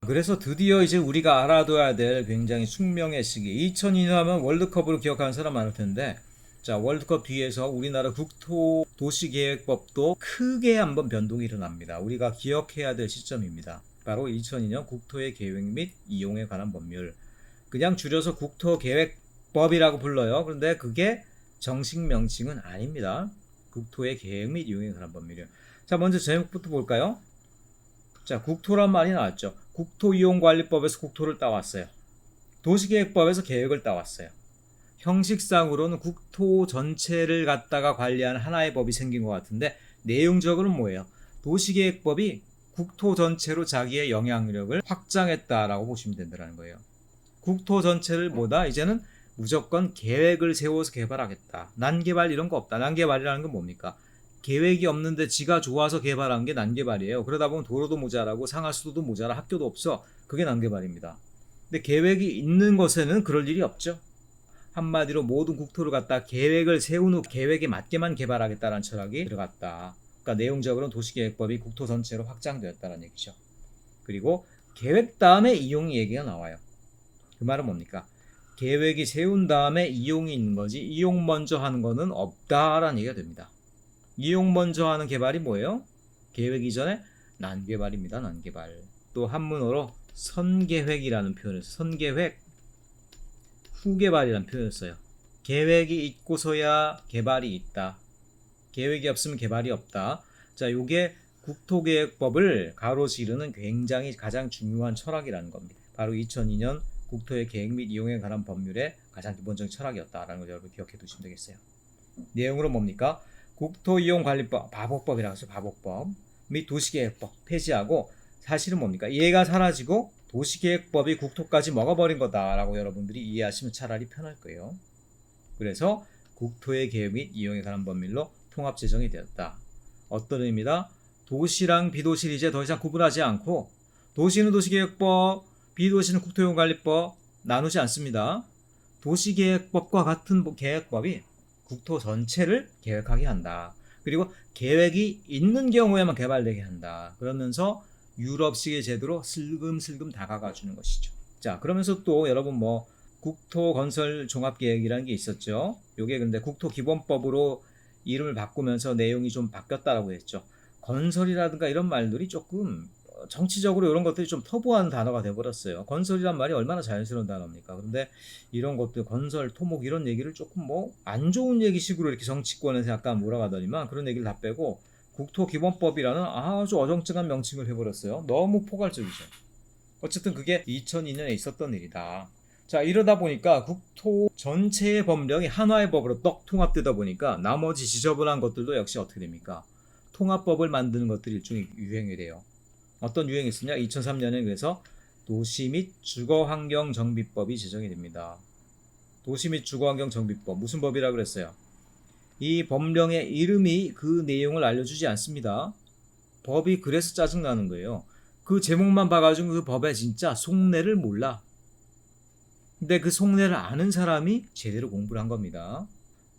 그래서 드디어 이제 우리가 알아둬야 될 굉장히 숙명의 시기. 2002년 하면 월드컵으로 기억하는 사람 많을 텐데, 자, 월드컵 뒤에서 우리나라 국토 도시계획법도 크게 한번 변동이 일어납니다. 우리가 기억해야 될 시점입니다. 바로 2002년 국토의 계획 및 이용에 관한 법률. 그냥 줄여서 국토계획법이라고 불러요. 그런데 그게 정식 명칭은 아닙니다. 국토의 계획 및 이용에 관한 법률이요. 자, 먼저 제목부터 볼까요? 자, 국토란 말이 나왔죠. 국토이용관리법에서 국토를 따왔어요. 도시계획법에서 계획을 따왔어요. 형식상으로는 국토 전체를 갖다가 관리하는 하나의 법이 생긴 것 같은데 내용적으로는 뭐예요? 도시계획법이 국토 전체로 자기의 영향력을 확장했다라고 보시면 된다는 거예요. 국토 전체를 보다 이제는 무조건 계획을 세워서 개발하겠다. 난개발 이런 거 없다. 난개발이라는 건 뭡니까? 계획이 없는데 지가 좋아서 개발한 게 난개발이에요. 그러다 보면 도로도 모자라고 상하수도도 모자라 학교도 없어. 그게 난개발입니다. 근데 계획이 있는 것에는 그럴 일이 없죠. 한마디로 모든 국토를 갖다 계획을 세운 후 계획에 맞게만 개발하겠다는 철학이 들어갔다. 그러니까 내용적으로는 도시계획법이 국토 전체로 확장되었다는 얘기죠. 그리고 계획 다음에 이용 얘기가 나와요. 그 말은 뭡니까? 계획이 세운 다음에 이용이 있는 거지 이용 먼저 하는 거는 없다라는 얘기가 됩니다. 이용 먼저 하는 개발이 뭐예요? 계획 이전에 난개발입니다. 난개발. 또 한문어로 선계획이라는 표현을 써요. 선계획, 후개발이라는 표현을 써요. 계획이 있고서야 개발이 있다. 계획이 없으면 개발이 없다. 자, 요게 국토계획법을 가로지르는 굉장히 가장 중요한 철학이라는 겁니다. 바로 2002년 국토의 계획 및 이용에 관한 법률의 가장 기본적인 철학이었다라는 걸 여러분 기억해 두시면 되겠어요. 내용으로 뭡니까? 국토이용관리법, 바보법이라고 해서 바보법 및 도시계획법 폐지하고 사실은 뭡니까? 얘가 사라지고 도시계획법이 국토까지 먹어버린 거다라고 여러분들이 이해하시면 차라리 편할 거예요. 그래서 국토의 계획 및 이용에 관한 법률로 통합 제정이 되었다. 어떤 의미다? 도시랑 비도시를 이제 더 이상 구분하지 않고 도시는 도시계획법, 비도시는 국토이용관리법 나누지 않습니다. 도시계획법과 같은 계획법이 국토 전체를 계획하게 한다. 그리고 계획이 있는 경우에만 개발되게 한다. 그러면서 유럽식의 제도로 슬금슬금 다가가 주는 것이죠. 자, 그러면서 또 여러분 뭐 국토 건설 종합 계획이라는 게 있었죠. 요게 근데 국토 기본법으로 이름을 바꾸면서 내용이 좀 바뀌었다라고 했죠. 건설이라든가 이런 말들이 조금 정치적으로 이런 것들이 좀 터부한 단어가 돼버렸어요. 건설이란 말이 얼마나 자연스러운 단어입니까? 그런데 이런 것들 건설, 토목 이런 얘기를 조금 뭐 안 좋은 얘기식으로 이렇게 정치권에서 약간 몰아가더니만 그런 얘기를 다 빼고 국토기본법이라는 아주 어정쩡한 명칭을 해버렸어요. 너무 포괄적이죠. 어쨌든 그게 2002년에 있었던 일이다. 자, 이러다 보니까 국토 전체의 법령이 하나의 법으로 떡 통합되다 보니까 나머지 지저분한 것들도 역시 어떻게 됩니까? 통합법을 만드는 것들이 일종의 유행이 돼요. 어떤 유행이 있었냐? 2003년에 그래서 도시 및 주거환경정비법이 제정이 됩니다. 도시 및 주거환경정비법 무슨 법이라고 그랬어요? 이 법령의 이름이 그 내용을 알려주지 않습니다. 법이 그래서 짜증나는 거예요. 그 제목만 봐가지고 그 법의 진짜 속내를 몰라. 근데 그 속내를 아는 사람이 제대로 공부를 한 겁니다.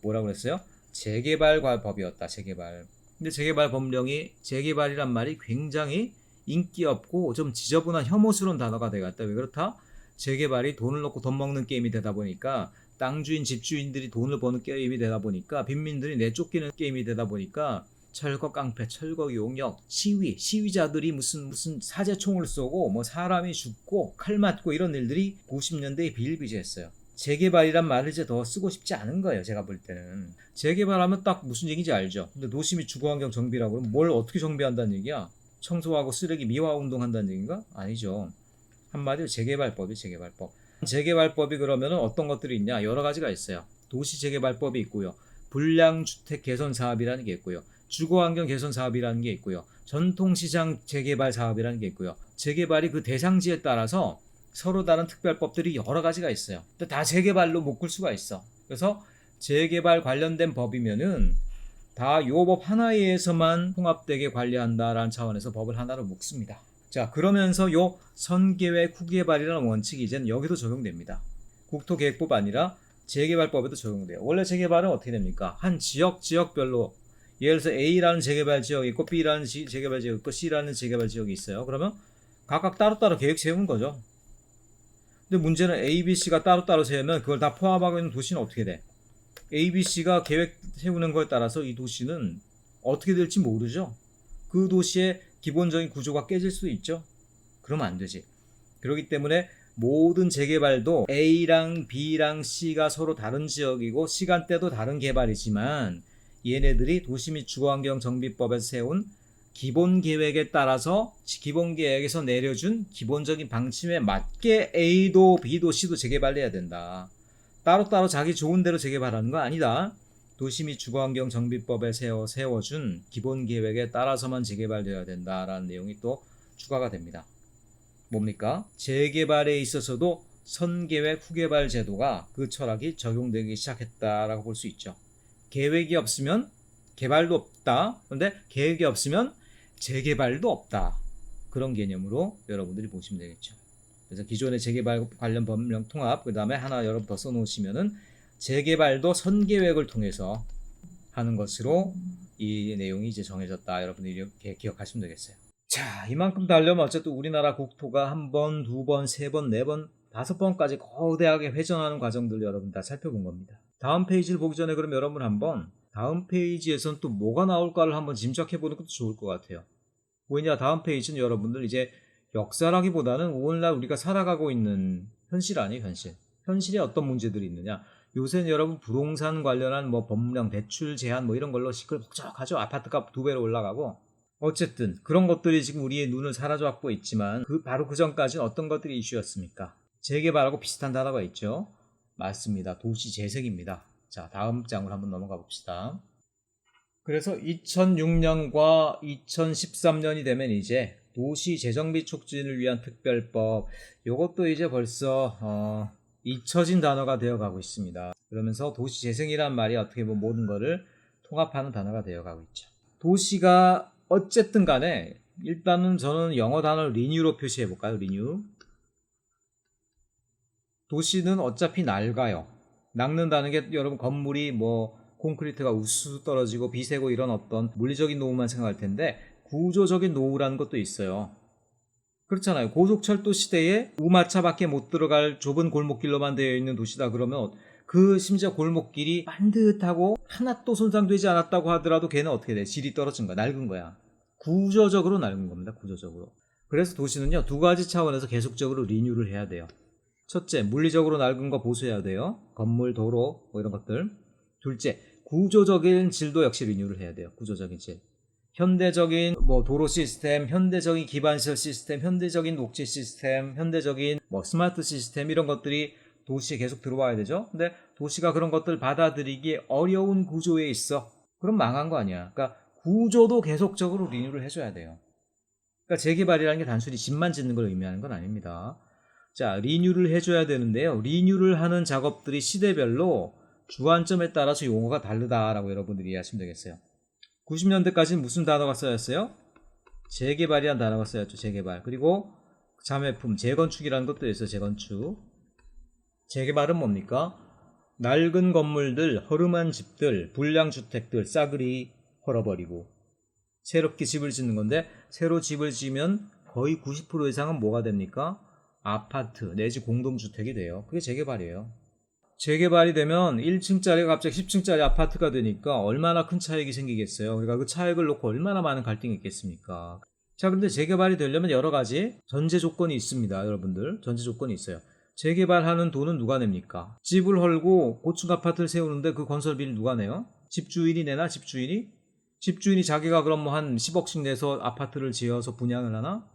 뭐라고 그랬어요? 재개발법이었다. 재개발. 근데 재개발 법령이 재개발이란 말이 굉장히 인기 없고 좀 지저분한 혐오스러운 단어가 돼갔다. 왜 그렇다? 재개발이 돈을 넣고 돈 먹는 게임이 되다 보니까 땅주인 집주인들이 돈을 버는 게임이 되다 보니까 빈민들이 내쫓기는 게임이 되다 보니까 철거 깡패, 철거 용역, 시위자들이 무슨 사제총을 쏘고 뭐 사람이 죽고 칼 맞고 이런 일들이 90년대에 비일비재했어요. 재개발이란 말을 이제 더 쓰고 싶지 않은 거예요. 제가 볼 때는 재개발하면 딱 무슨 얘기인지 알죠. 근데 도시 및 주거환경 정비라고 그러면 뭘 어떻게 정비한다는 얘기야? 청소하고 쓰레기 미화운동 한다는 얘기인가? 아니죠. 한마디로 재개발법이 재개발법. 재개발법이 그러면 어떤 것들이 있냐? 여러 가지가 있어요. 도시재개발법이 있고요. 불량주택 개선 사업이라는 게 있고요. 주거환경 개선 사업이라는 게 있고요. 전통시장 재개발 사업이라는 게 있고요. 재개발이 그 대상지에 따라서 서로 다른 특별법들이 여러 가지가 있어요. 또 다 재개발로 묶을 수가 있어. 그래서 재개발 관련된 법이면은 다 요 법 하나에서만 통합되게 관리한다라는 차원에서 법을 하나로 묶습니다. 자, 그러면서 요 선계획 후개발이라는 원칙이 이제는 여기도 적용됩니다. 국토계획법 아니라 재개발법에도 적용돼요. 원래 재개발은 어떻게 됩니까? 한 지역별로 예를 들어서 A라는 재개발 지역이 있고 B라는 재개발 지역이 있고 C라는 재개발 지역이 있어요. 그러면 각각 따로따로 계획 세운 거죠. 근데 문제는 A, B, C가 따로따로 세우면 그걸 다 포함하고 있는 도시는 어떻게 돼? A, B, C가 계획 세우는 거에 따라서 이 도시는 어떻게 될지 모르죠. 그 도시의 기본적인 구조가 깨질 수도 있죠. 그러면 안 되지. 그렇기 때문에 모든 재개발도 A랑 B랑 C가 서로 다른 지역이고 시간대도 다른 개발이지만 얘네들이 도시 및 주거환경 정비법에서 세운 기본 계획에 따라서 기본 계획에서 내려준 기본적인 방침에 맞게 A도 B도 C도 재개발해야 된다. 따로따로 자기 좋은 대로 재개발하는 거 아니다. 도시 및 주거환경 정비법에 세워준 기본 계획에 따라서만 재개발되어야 된다라는 내용이 또 추가가 됩니다. 뭡니까? 재개발에 있어서도 선계획 후개발 제도가 그 철학이 적용되기 시작했다라고 볼 수 있죠. 계획이 없으면 개발도 없다. 그런데 계획이 없으면 재개발도 없다. 그런 개념으로 여러분들이 보시면 되겠죠. 그래서 기존의 재개발 관련 법령 통합, 그 다음에 하나 여러분 더 써놓으시면은 재개발도 선계획을 통해서 하는 것으로 이 내용이 이제 정해졌다. 여러분들이 이렇게 기억하시면 되겠어요. 자, 이만큼 달려면 어쨌든 우리나라 국토가 한 번, 두 번, 세 번, 네 번, 다섯 번까지 거대하게 회전하는 과정들 여러분 다 살펴본 겁니다. 다음 페이지를 보기 전에 그럼 여러분 한번 다음 페이지에선 또 뭐가 나올까를 한번 짐작해 보는 것도 좋을 것 같아요. 왜냐, 다음 페이지는 여러분들 이제 역사라기보다는 오늘날 우리가 살아가고 있는 현실 아니에요, 현실. 현실에 어떤 문제들이 있느냐. 요새는 여러분 부동산 관련한 뭐 법령 대출 제한 뭐 이런 걸로 시끌벅적하죠. 아파트값 2배로 올라가고. 어쨌든 그런 것들이 지금 우리의 눈을 사로잡고 있지만 바로 그 전까지는 어떤 것들이 이슈였습니까? 재개발하고 비슷한 단어가 있죠. 맞습니다. 도시 재생입니다. 자, 다음 장으로 한번 넘어가 봅시다. 그래서 2006년과 2013년이 되면 이제 도시 재정비 촉진을 위한 특별법, 이것도 이제 벌써 잊혀진 단어가 되어가고 있습니다. 그러면서 도시 재생이란 말이 어떻게 보면 모든 것을 통합하는 단어가 되어가고 있죠. 도시가 어쨌든 간에 일단은 저는 영어 단어 리뉴로 표시해 볼까요? 리뉴. 도시는 어차피 낡아요. 낡는다는 게 여러분 건물이 뭐 콘크리트가 우수수 떨어지고 비세고 이런 어떤 물리적인 노후만 생각할 텐데 구조적인 노후라는 것도 있어요. 그렇잖아요. 고속철도 시대에 우마차밖에 못 들어갈 좁은 골목길로만 되어 있는 도시다 그러면 그 심지어 골목길이 반듯하고 하나도 손상되지 않았다고 하더라도 걔는 어떻게 돼? 질이 떨어진 거야. 낡은 거야. 구조적으로 낡은 겁니다. 구조적으로. 그래서 도시는요, 두 가지 차원에서 계속적으로 리뉴를 해야 돼요. 첫째, 물리적으로 낡은 거 보수해야 돼요. 건물, 도로 뭐 이런 것들. 둘째, 구조적인 질도 역시 리뉴를 해야 돼요. 구조적인 질. 현대적인 뭐 도로 시스템, 현대적인 기반시설 시스템, 현대적인 녹지 시스템, 현대적인 뭐 스마트 시스템 이런 것들이 도시에 계속 들어와야 되죠. 근데 도시가 그런 것들 받아들이기 어려운 구조에 있어. 그럼 망한 거 아니야. 그러니까 구조도 계속적으로 리뉴를 해줘야 돼요. 그러니까 재개발이라는 게 단순히 집만 짓는 걸 의미하는 건 아닙니다. 자, 리뉴를 해줘야 되는데요. 리뉴를 하는 작업들이 시대별로 주안점에 따라서 용어가 다르다라고 여러분들이 이해하시면 되겠어요. 90년대까지는 무슨 단어가 쓰였어요? 재개발이라는 단어가 쓰였죠. 재개발. 그리고 자매품, 재건축이라는 것도 있어요. 재건축. 재개발은 뭡니까? 낡은 건물들, 허름한 집들, 불량주택들 싸그리 헐어버리고 새롭게 집을 짓는 건데 새로 집을 지으면 거의 90% 이상은 뭐가 됩니까? 아파트 내지 공동주택이 돼요. 그게 재개발이에요. 재개발이 되면 1층짜리가 갑자기 10층짜리 아파트가 되니까 얼마나 큰 차익이 생기겠어요. 그러니까 그 차익을 놓고 얼마나 많은 갈등이 있겠습니까? 자, 근데 재개발이 되려면 여러 가지 전제 조건이 있습니다. 여러분들 전제 조건이 있어요. 재개발하는 돈은 누가 냅니까? 집을 헐고 고층 아파트를 세우는데 그 건설비를 누가 내요? 집주인이 내나? 집주인이? 집주인이 자기가 그럼 뭐 한 10억씩 내서 아파트를 지어서 분양을 하나?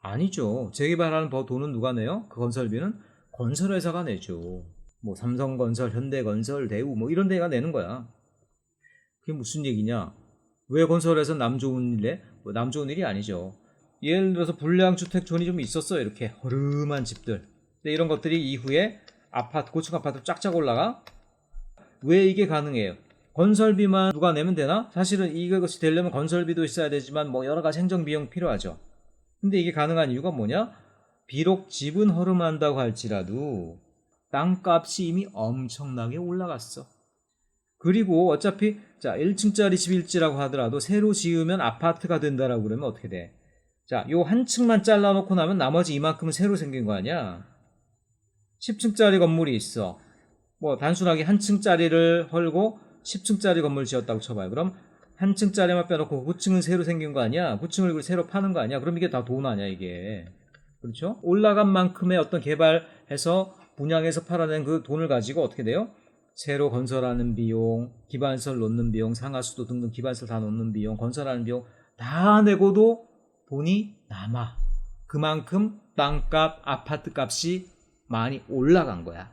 아니죠. 재개발하는 돈은 누가 내요? 그 건설비는 건설회사가 내죠. 뭐 삼성건설, 현대건설, 대우 뭐 이런 데가 내는 거야. 그게 무슨 얘기냐? 왜 건설회사 남 좋은 일에? 뭐 남 좋은 일이 아니죠. 예를 들어서 불량주택촌이 좀 있었어요. 이렇게 허름한 집들. 근데 이런 것들이 이후에 아파트, 고층 아파트 쫙쫙 올라가? 왜 이게 가능해요? 건설비만 누가 내면 되나? 사실은 이것이 되려면 건설비도 있어야 되지만 뭐 여러 가지 행정비용 필요하죠. 근데 이게 가능한 이유가 뭐냐? 비록 집은 허름한다고 할지라도 땅값이 이미 엄청나게 올라갔어. 그리고 어차피 자 1층짜리 집일지라고 하더라도 새로 지으면 아파트가 된다라고 그러면 어떻게 돼? 자, 요 한 층만 잘라놓고 나면 나머지 이만큼은 새로 생긴 거 아니야? 10층짜리 건물이 있어. 뭐 단순하게 한 층짜리를 헐고 10층짜리 건물을 지었다고 쳐봐요. 그럼 한 층짜리만 빼놓고 9층은 새로 생긴 거 아니야? 9층을 새로 파는 거 아니야? 그럼 이게 다 돈 아니야, 이게. 그렇죠? 올라간 만큼의 어떤 개발해서 분양해서 팔아낸 그 돈을 가지고 어떻게 돼요? 새로 건설하는 비용, 기반시설 놓는 비용, 상하수도 등등 기반시설 다 놓는 비용, 건설하는 비용 다 내고도 돈이 남아. 그만큼 땅값, 아파트 값이 많이 올라간 거야.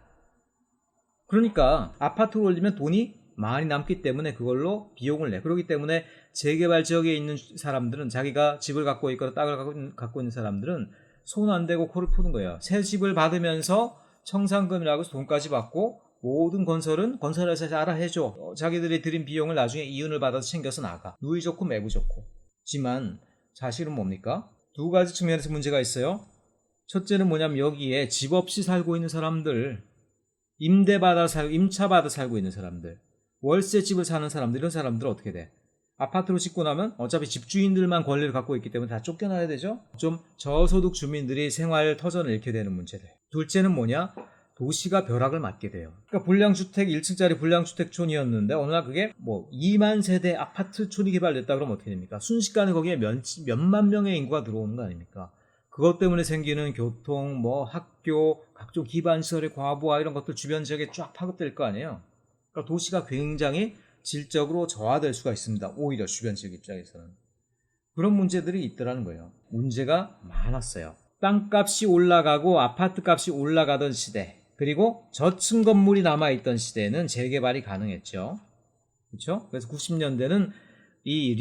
그러니까 아파트를 올리면 돈이 많이 남기 때문에 그걸로 비용을 내. 그렇기 때문에 재개발 지역에 있는 사람들은, 자기가 집을 갖고 있거나 땅을 갖고 있는 사람들은 손 안 대고 코를 푸는 거예요. 새 집을 받으면서 청산금이라고 해서 돈까지 받고 모든 건설은 건설회사에서 알아 해줘. 자기들이 들인 비용을 나중에 이윤을 받아서 챙겨서 나가. 누이 좋고 매부 좋고. 지만 사실은 뭡니까? 두 가지 측면에서 문제가 있어요. 첫째는 뭐냐면 여기에 집 없이 살고 있는 사람들, 임차 받아 살고 있는 사람들, 월세집을 사는 사람들, 이런 사람들은 어떻게 돼? 아파트로 짓고 나면 어차피 집주인들만 권리를 갖고 있기 때문에 다 쫓겨나야 되죠? 좀 저소득 주민들이 생활 터전을 잃게 되는 문제들. 둘째는 뭐냐? 도시가 벼락을 맞게 돼요. 그러니까 불량주택 1층짜리 불량주택촌이었는데 어느 날 그게 뭐 2만 세대 아파트촌이 개발됐다 그러면 어떻게 됩니까? 순식간에 거기에 몇만 명의 인구가 들어오는 거 아닙니까? 그것 때문에 생기는 교통, 뭐 학교, 각종 기반시설의 과부하 이런 것들 주변 지역에 쫙 파급될 거 아니에요. 그러니까 도시가 굉장히 질적으로 저하될 수가 있습니다. 오히려 주변 지역 입장에서는. 그런 문제들이 있더라는 거예요. 문제가 많았어요. 땅값이 올라가고 아파트값이 올라가던 시대, 그리고 저층 건물이 남아있던 시대에는 재개발이 가능했죠. 그렇죠? 그래서 90년대는 이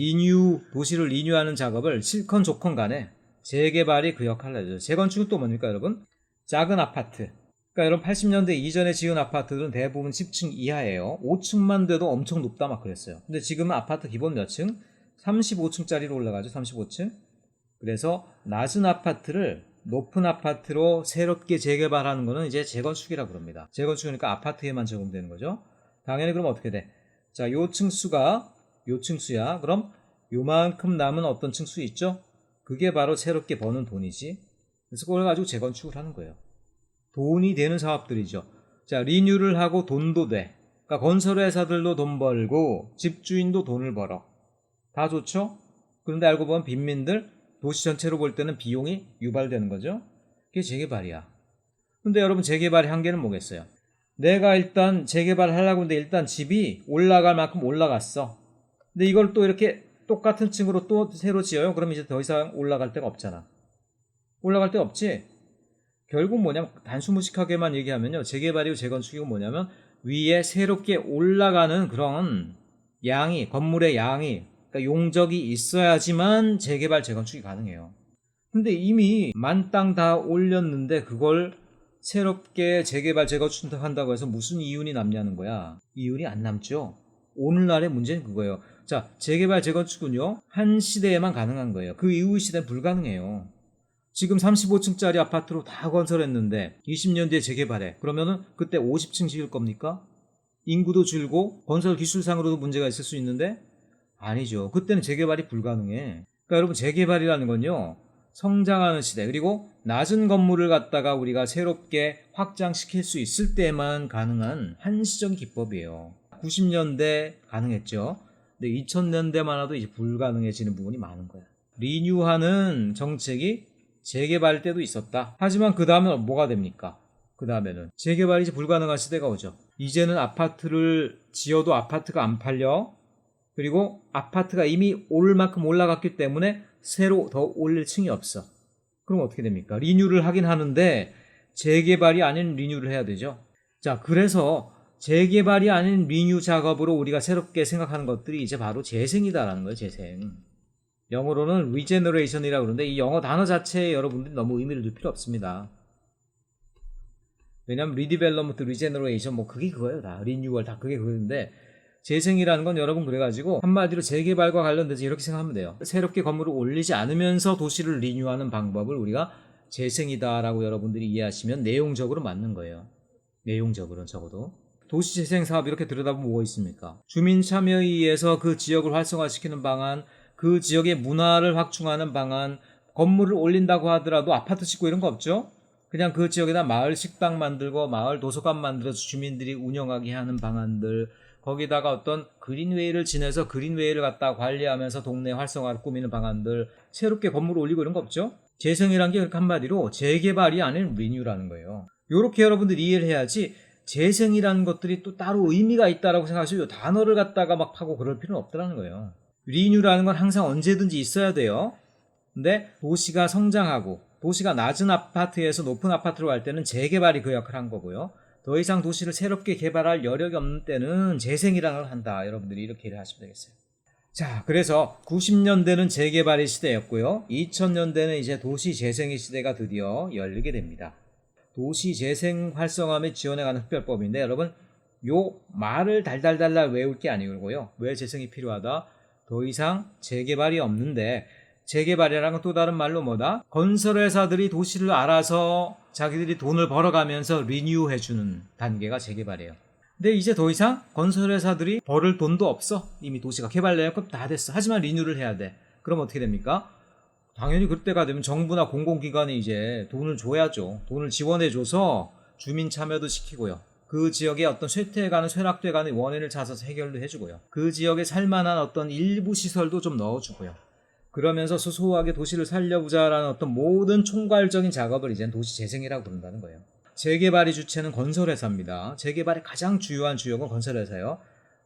도시를 리뉴하는 작업을 실컷 좋건 간에 재개발이 그 역할을 하죠. 재건축은 또 뭡니까, 여러분? 작은 아파트. 그러니까 여러분 80년대 이전에 지은 아파트들은 대부분 10층 이하예요. 5층만 돼도 엄청 높다 막 그랬어요. 근데 지금은 아파트 기본 몇 층? 35층짜리로 올라가죠. 35층. 그래서 낮은 아파트를 높은 아파트로 새롭게 재개발하는 거는 이제 재건축이라고 그럽니다. 재건축이니까 아파트에만 적용되는 거죠. 당연히 그럼 어떻게 돼? 자, 요 층수가 요 층수야. 그럼 요만큼 남은 어떤 층수 있죠? 그게 바로 새롭게 버는 돈이지. 그래서 그걸 가지고 재건축을 하는 거예요. 돈이 되는 사업들이죠. 자, 리뉴를 하고 돈도 돼. 그러니까 건설회사들도 돈 벌고 집주인도 돈을 벌어. 다 좋죠? 그런데 알고 보면 빈민들, 도시 전체로 볼 때는 비용이 유발되는 거죠. 그게 재개발이야. 근데 여러분 재개발의 한계는 뭐겠어요? 내가 일단 재개발을 하려고 하는데 일단 집이 올라갈 만큼 올라갔어. 근데 이걸 또 이렇게 똑같은 층으로 또 새로 지어요? 그럼 이제 더 이상 올라갈 데가 없잖아. 올라갈 데 없지? 결국 뭐냐면 단수무식하게만 얘기하면요. 재개발이고 재건축이고 뭐냐면 위에 새롭게 올라가는 그런 양이, 건물의 양이, 그러니까 용적이 있어야지만 재개발 재건축이 가능해요. 근데 이미 만땅 다 올렸는데 그걸 새롭게 재개발 재건축한다고 해서 무슨 이윤이 남냐는 거야. 이윤이 안 남죠. 오늘날의 문제는 그거예요. 자, 재개발 재건축은요 한 시대에만 가능한 거예요. 그 이후 시대는 불가능해요. 지금 35층짜리 아파트로 다 건설했는데 20년 뒤에 재개발해. 그러면은 그때 50층 지을 겁니까? 인구도 줄고 건설 기술상으로도 문제가 있을 수 있는데 아니죠. 그때는 재개발이 불가능해. 그러니까 여러분 재개발이라는 건요. 성장하는 시대, 그리고 낮은 건물을 갖다가 우리가 새롭게 확장시킬 수 있을 때만 가능한 한시적인 기법이에요. 90년대 가능했죠. 근데 2000년대만 와도 이제 불가능해지는 부분이 많은 거야. 리뉴하는 정책이 재개발 때도 있었다. 하지만 그 다음에 뭐가 됩니까? 그 다음에는 재개발이 이제 불가능한 시대가 오죠. 이제는 아파트를 지어도 아파트가 안 팔려. 그리고 아파트가 이미 오를 만큼 올라갔기 때문에 새로 더 올릴 층이 없어. 그럼 어떻게 됩니까? 리뉴를 하긴 하는데 재개발이 아닌 리뉴를 해야 되죠. 자, 그래서 재개발이 아닌 리뉴 작업으로 우리가 새롭게 생각하는 것들이 이제 바로 재생이다라는 거예요. 재생. 영어로는 regeneration이라고 그러는데 이 영어 단어 자체에 여러분들이 너무 의미를 둘 필요 없습니다. 왜냐면 redevelopment, regeneration 뭐 그게 그거예요. 다 리뉴얼 다 그게 그건데 재생이라는 건 여러분 그래가지고 한마디로 재개발과 관련돼서 이렇게 생각하면 돼요. 새롭게 건물을 올리지 않으면서 도시를 리뉴하는 방법을 우리가 재생이다라고 여러분들이 이해하시면 내용적으로 맞는 거예요. 내용적으로는 적어도. 도시재생 사업 이렇게 들여다보면 뭐가 있습니까? 주민 참여에 의해서 그 지역을 활성화시키는 방안, 그 지역의 문화를 확충하는 방안, 건물을 올린다고 하더라도 아파트 짓고 이런 거 없죠? 그냥 그 지역에다 마을 식당 만들고 마을 도서관 만들어서 주민들이 운영하게 하는 방안들, 거기다가 어떤 그린웨이를 지내서 그린웨이를 갖다 관리하면서 동네 활성화를 꾸미는 방안들, 새롭게 건물을 올리고 이런 거 없죠? 재생이란 게 그렇게 한마디로 재개발이 아닌 리뉴라는 거예요. 요렇게 여러분들이 이해를 해야지 재생이라는 것들이 또 따로 의미가 있다라고 생각하시고 이 단어를 갖다가 막 파고 그럴 필요는 없더라는 거예요. 리뉴라는 건 항상 언제든지 있어야 돼요. 근데 도시가 성장하고 도시가 낮은 아파트에서 높은 아파트로 갈 때는 재개발이 그 역할을 한 거고요. 더 이상 도시를 새롭게 개발할 여력이 없는 때는 재생이라는 걸 한다. 여러분들이 이렇게 이해를 하시면 되겠어요. 자, 그래서 90년대는 재개발의 시대였고요. 2000년대는 이제 도시 재생의 시대가 드디어 열리게 됩니다. 도시 재생 활성화 및 지원에 관한 특별법인데 여러분 요 말을 달달달달 외울 게 아니고요. 왜 재생이 필요하다? 더 이상 재개발이 없는데 재개발이라는 건 또 다른 말로 뭐다? 건설회사들이 도시를 알아서 자기들이 돈을 벌어가면서 리뉴해주는 단계가 재개발이에요. 근데 이제 더 이상 건설회사들이 벌을 돈도 없어. 이미 도시가 개발되고 다 됐어. 하지만 리뉴를 해야 돼. 그럼 어떻게 됩니까? 당연히 그때가 되면 정부나 공공기관이 이제 돈을 줘야죠. 돈을 지원해줘서 주민 참여도 시키고요. 그 지역에 어떤 쇠퇴해가는 쇠락돼가는 원인을 찾아서 해결도 해주고요. 그 지역에 살만한 어떤 일부 시설도 좀 넣어주고요. 그러면서 소소하게 도시를 살려보자라는 어떤 모든 총괄적인 작업을 이젠 도시 재생이라고 부른다는 거예요. 재개발의 주체는 건설회사입니다. 재개발의 가장 주요한 주역은 건설회사예요.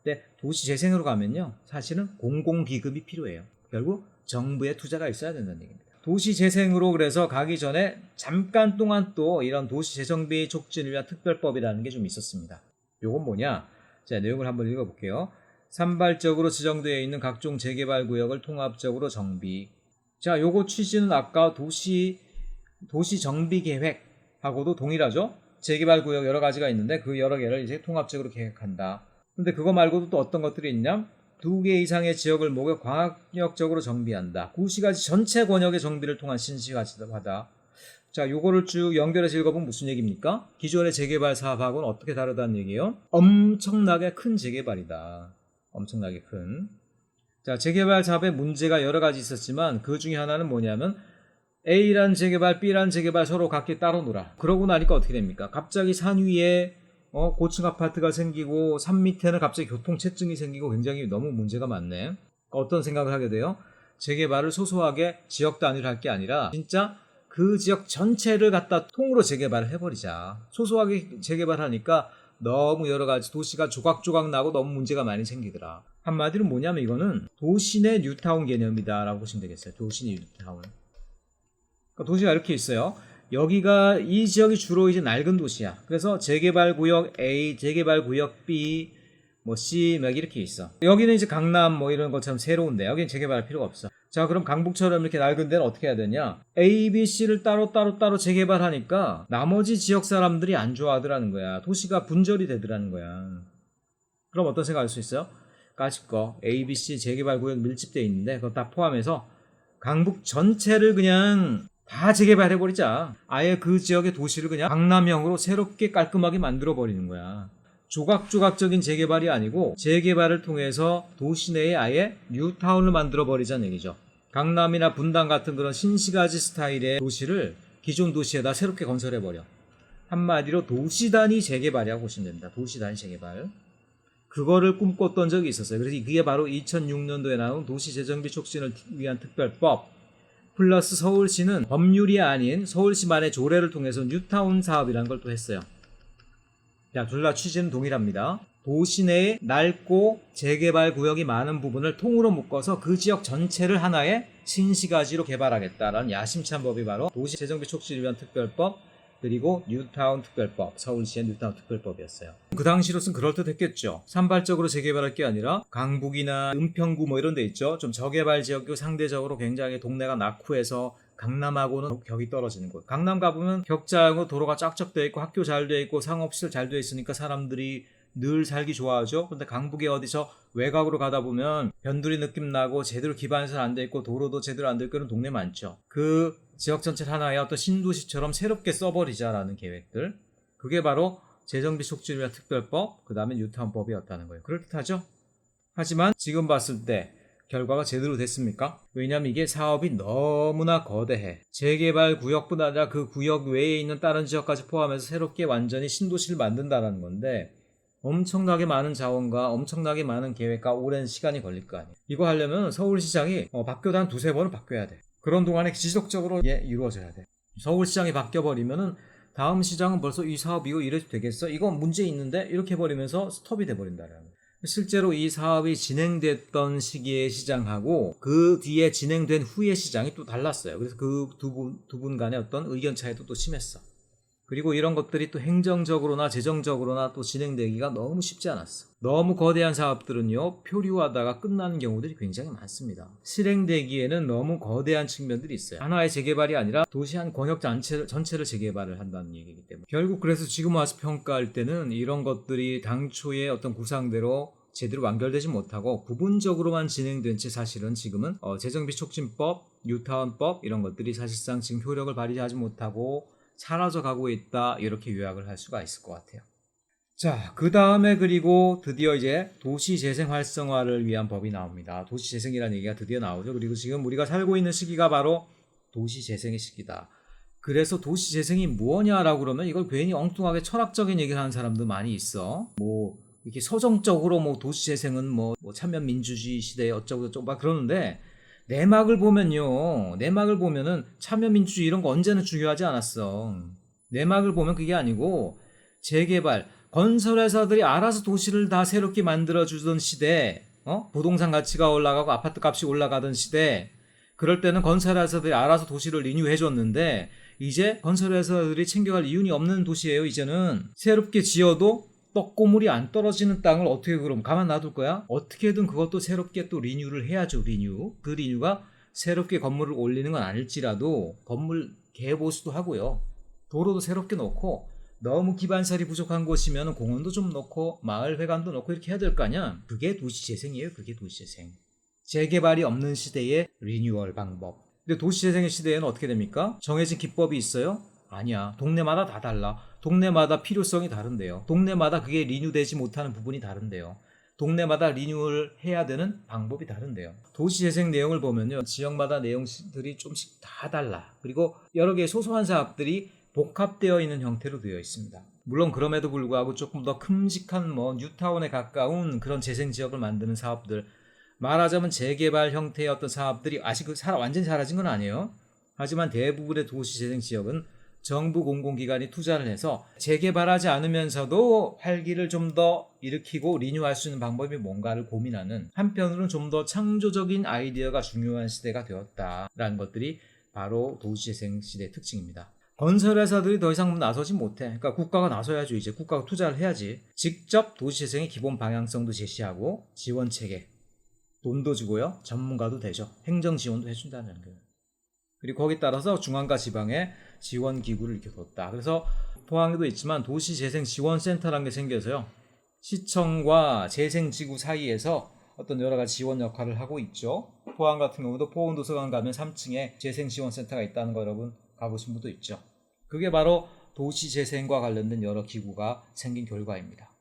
근데 도시 재생으로 가면요. 사실은 공공기금이 필요해요. 결국 정부의 투자가 있어야 된다는 얘기입니다. 도시 재생으로 그래서 가기 전에 잠깐 동안 또 이런 도시 재정비 촉진을 위한 특별법이라는 게 좀 있었습니다. 요건 뭐냐? 자, 내용을 한번 읽어볼게요. 산발적으로 지정되어 있는 각종 재개발 구역을 통합적으로 정비. 자, 요거 취지는 아까 도시 정비 계획하고도 동일하죠? 재개발 구역 여러 가지가 있는데 그 여러 개를 이제 통합적으로 계획한다. 근데 그거 말고도 또 어떤 것들이 있냐? 2개 이상의 지역을 목에 광역적으로 정비한다. 구시가지 전체 권역의 정비를 통한 신시가지하다. 자, 요거를 쭉 연결해서 읽어보면 무슨 얘기입니까? 기존의 재개발 사업하고는 어떻게 다르다는 얘기예요? 엄청나게 큰 재개발이다. 엄청나게 큰. 자, 재개발 사업에 문제가 여러 가지 있었지만 그 중에 하나는 뭐냐면 A라는 재개발, B라는 재개발 서로 각기 따로 놀아. 그러고 나니까 어떻게 됩니까? 갑자기 산 위에 고층 아파트가 생기고 산 밑에는 갑자기 교통체증이 생기고 굉장히 너무 문제가 많네. 어떤 생각을 하게 돼요? 재개발을 소소하게 지역 단위로 할 게 아니라 진짜 그 지역 전체를 갖다 통으로 재개발을 해버리자. 소소하게 재개발하니까 너무 여러 가지 도시가 조각조각 나고 너무 문제가 많이 생기더라. 한마디로 뭐냐면 이거는 도시 내 뉴타운 개념이다라고 보시면 되겠어요. 도시 내 뉴타운. 그러니까 도시가 이렇게 있어요. 여기가 이 지역이 주로 이제 낡은 도시야. 그래서 재개발 구역 A, 재개발 구역 B, 뭐 C 막 이렇게 있어. 여기는 이제 강남 뭐 이런 것처럼 새로운데 여기는 재개발할 필요가 없어. 자, 그럼 강북처럼 이렇게 낡은 데는 어떻게 해야 되냐? A, B, C를 따로 재개발하니까 나머지 지역 사람들이 안 좋아하더라는 거야. 도시가 분절이 되더라는 거야. 그럼 어떤 생각할 수 있어요? 까짓거 A, B, C 재개발 구역 밀집돼 있는데 그거 다 포함해서 강북 전체를 그냥 다 재개발해버리자. 아예 그 지역의 도시를 그냥 강남형으로 새롭게 깔끔하게 만들어버리는 거야. 조각조각적인 재개발이 아니고 재개발을 통해서 도시 내에 아예 뉴타운을 만들어버리자는 얘기죠. 강남이나 분당 같은 그런 신시가지 스타일의 도시를 기존 도시에다 새롭게 건설해버려. 한마디로 도시단위 재개발이라고 보시면 됩니다. 도시단위 재개발. 그거를 꿈꿨던 적이 있었어요. 그래서 그게 바로 2006년도에 나온 도시재정비 촉진을 위한 특별법 플러스 서울시는 법률이 아닌 서울시만의 조례를 통해서 뉴타운 사업이라는 걸 또 했어요. 자, 둘 다 취지는 동일합니다. 도시 내에 낡고 재개발 구역이 많은 부분을 통으로 묶어서 그 지역 전체를 하나의 신시가지로 개발하겠다라는 야심찬 법이 바로 도시재정비 촉진을 위한 특별법 그리고 뉴타운 특별법, 서울시의 뉴타운 특별법이었어요. 그 당시로서는 그럴듯했겠죠. 산발적으로 재개발할 게 아니라 강북이나 은평구 뭐 이런 데 있죠. 좀 저개발 지역이고 상대적으로 굉장히 동네가 낙후해서 강남하고는 격이 떨어지는 곳. 강남 가보면 격자형으로 도로가 쫙쫙 되어 있고 학교 잘 되어 있고 상업시설 잘 되어 있으니까 사람들이 늘 살기 좋아하죠. 근데 강북에 어디서 외곽으로 가다 보면 변두리 느낌 나고 제대로 기반시설 안 돼 있고 도로도 제대로 안 돼 있고 그런 동네 많죠. 그 지역 전체를 하나의 어떤 신도시처럼 새롭게 써버리자라는 계획들. 그게 바로 재정비 촉진을 위한 특별법, 그 다음에 뉴타운법이었다는 거예요. 그럴듯하죠? 하지만 지금 봤을 때 결과가 제대로 됐습니까? 왜냐하면 이게 사업이 너무나 거대해. 재개발 구역뿐 아니라 그 구역 외에 있는 다른 지역까지 포함해서 새롭게 완전히 신도시를 만든다는 건데 엄청나게 많은 자원과 엄청나게 많은 계획과 오랜 시간이 걸릴 거 아니에요. 이거 하려면 서울시장이 바뀌어도 한 두세 번은 바뀌어야 돼. 그런 동안에 지속적으로 이루어져야 돼. 서울시장이 바뀌어버리면은 다음 시장은 벌써 이 사업 이거 이래도 되겠어? 이건 문제 있는데? 이렇게 해버리면서 스톱이 돼버린다는 거예요. 실제로 이 사업이 진행됐던 시기의 시장하고 그 뒤에 진행된 후의 시장이 또 달랐어요. 그래서 그 두 분 간의 어떤 의견 차이도 또 심했어. 그리고 이런 것들이 또 행정적으로나 재정적으로나 또 진행되기가 너무 쉽지 않았어. 너무 거대한 사업들은요, 표류하다가 끝나는 경우들이 굉장히 많습니다. 실행되기에는 너무 거대한 측면들이 있어요. 하나의 재개발이 아니라 도시 한 권역 전체를 재개발을 한다는 얘기이기 때문에. 결국 그래서 지금 와서 평가할 때는 이런 것들이 당초의 어떤 구상대로 제대로 완결되지 못하고 부분적으로만 진행된 채 사실은 지금은 재정비 촉진법, 뉴타운법 이런 것들이 사실상 지금 효력을 발휘하지 못하고 사라져 가고 있다, 이렇게 요약을 할 수가 있을 것 같아요. 자, 그 다음에 그리고 드디어 이제 도시재생 활성화를 위한 법이 나옵니다. 도시재생이라는 얘기가 드디어 나오죠. 그리고 지금 우리가 살고 있는 시기가 바로 도시재생의 시기다. 그래서 도시재생이 뭐냐라고 그러면 이걸 괜히 엉뚱하게 철학적인 얘기를 하는 사람도 많이 있어. 뭐 이렇게 서정적으로 도시재생은 참여민주주의 시대에 어쩌고저쩌고 막 그러는데, 내막을 보면은 참여민주주의 이런 거 언제는 중요하지 않았어. 내막을 보면 그게 아니고 재개발, 건설회사들이 알아서 도시를 다 새롭게 만들어주던 시대, 부동산 가치가 올라가고 아파트 값이 올라가던 시대, 그럴 때는 건설회사들이 알아서 도시를 리뉴해줬는데 이제 건설회사들이 챙겨갈 이유는 없는 도시예요. 이제는 새롭게 지어도 떡고물이 안 떨어지는 땅을 어떻게 그럼 가만 놔둘 거야? 어떻게든 그것도 새롭게 또 리뉴를 해야죠. 그 리뉴가 새롭게 건물을 올리는 건 아닐지라도 건물 개보수도 하고요. 도로도 새롭게 놓고, 너무 기반설이 부족한 곳이면 공원도 좀 놓고 마을 회관도 놓고 이렇게 해야 될 거 아니야. 그게 도시재생이에요. 그게 도시재생. 재개발이 없는 시대의 리뉴얼 방법. 근데 도시재생의 시대에는 어떻게 됩니까? 정해진 기법이 있어요? 아니야. 동네마다 다 달라. 동네마다 필요성이 다른데요. 동네마다 그게 리뉴되지 못하는 부분이 다른데요. 동네마다 리뉴얼 해야 되는 방법이 다른데요. 도시재생 내용을 보면요, 지역마다 내용들이 좀씩 다 달라. 그리고 여러 개의 소소한 사업들이 복합되어 있는 형태로 되어 있습니다. 물론 그럼에도 불구하고 조금 더 큼직한 뉴타운에 가까운 그런 재생지역을 만드는 사업들, 말하자면 재개발 형태의 어떤 사업들이 아직 완전히 사라진 건 아니에요. 하지만 대부분의 도시재생지역은 정부 공공기관이 투자를 해서 재개발하지 않으면서도 활기를 좀 더 일으키고 리뉴할 수 있는 방법이 뭔가를 고민하는, 한편으로는 좀 더 창조적인 아이디어가 중요한 시대가 되었다라는 것들이 바로 도시재생 시대의 특징입니다. 건설회사들이 더 이상 나서지 못해. 그러니까 국가가 나서야죠. 이제 국가가 투자를 해야지. 직접 도시재생의 기본 방향성도 제시하고 지원체계, 돈도 주고요, 전문가도 되죠. 행정지원도 해준다는 거예요. 그리고 거기에 따라서 중앙과 지방에 지원기구를 이렇게 뒀다. 그래서 포항에도 있지만 도시재생지원센터라는 게 생겨서요, 시청과 재생지구 사이에서 어떤 여러 가지 지원 역할을 하고 있죠. 포항 같은 경우도 포항도서관 가면 3층에 재생지원센터가 있다는 거 여러분 가보신 분도 있죠. 그게 바로 도시재생과 관련된 여러 기구가 생긴 결과입니다.